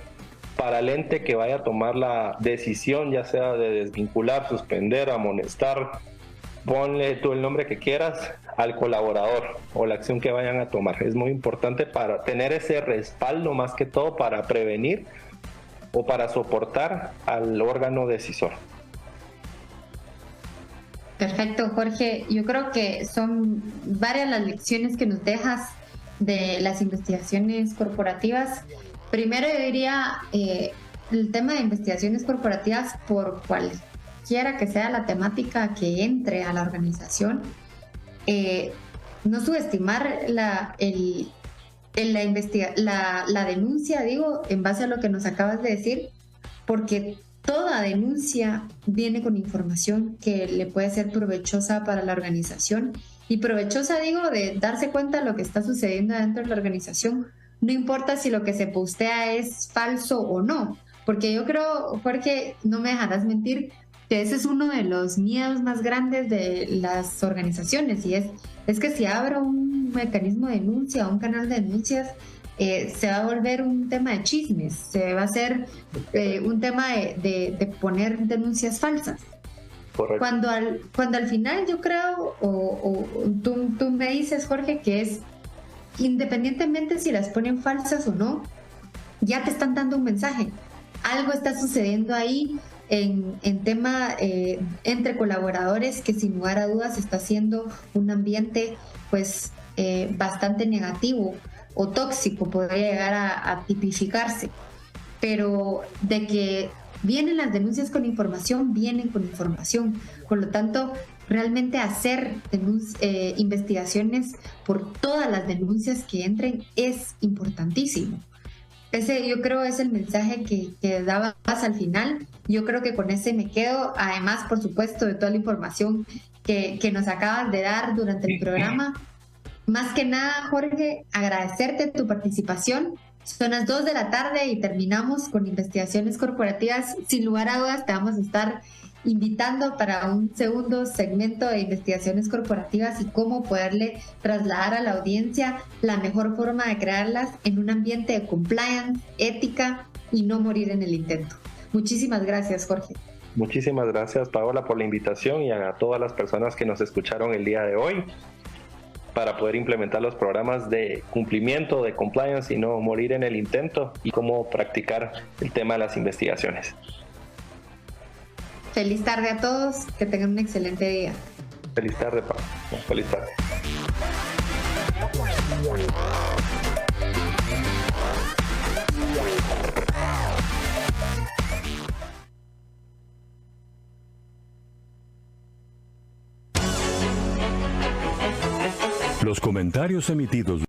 para el ente que vaya a tomar la decisión, ya sea de desvincular, suspender, amonestar, ponle tú el nombre que quieras al colaborador o la acción que vayan a tomar. Es muy importante para tener ese respaldo, más que todo para prevenir o para soportar al órgano decisor. Perfecto, Jorge. Yo creo que son varias las lecciones que nos dejas de las investigaciones corporativas. Primero yo diría el tema de investigaciones corporativas, por cualquiera que sea la temática que entre a la organización, no subestimar la denuncia, digo, en base a lo que nos acabas de decir, porque toda denuncia viene con información que le puede ser provechosa para la organización, y provechosa, digo, de darse cuenta de lo que está sucediendo dentro de la organización, no importa si lo que se postea es falso o no, porque yo creo, Jorge, no me dejarás mentir, que ese es uno de los miedos más grandes de las organizaciones, y es que si abro un mecanismo de denuncia, un canal de denuncias, se va a volver un tema de chismes, se va a hacer un tema de poner denuncias falsas. Correcto. Cuando al final yo creo, o tú me dices, Jorge, que es independientemente si las ponen falsas o no, ya te están dando un mensaje. Algo está sucediendo ahí en tema entre colaboradores que sin lugar a dudas está haciendo un ambiente pues bastante negativo o tóxico, podría llegar a tipificarse. Pero de que vienen las denuncias con información, vienen con información. Por lo tanto, realmente hacer investigaciones por todas las denuncias que entren es importantísimo. Ese yo creo es el mensaje que dabas al final. Yo creo que con ese me quedo, además por supuesto de toda la información que nos acabas de dar durante el programa. Más que nada, Jorge, agradecerte tu participación. Son las 2 de la tarde y terminamos con investigaciones corporativas. Sin lugar a dudas te vamos a estar invitando para un segundo segmento de investigaciones corporativas y cómo poderle trasladar a la audiencia la mejor forma de crearlas en un ambiente de compliance, ética y no morir en el intento. Muchísimas gracias, Jorge. Muchísimas gracias, Paola, por la invitación, y a todas las personas que nos escucharon el día de hoy para poder implementar los programas de cumplimiento, de compliance y no morir en el intento, y cómo practicar el tema de las investigaciones. Feliz tarde a todos, que tengan un excelente día. Feliz tarde, Pablo. Feliz tarde. Los comentarios emitidos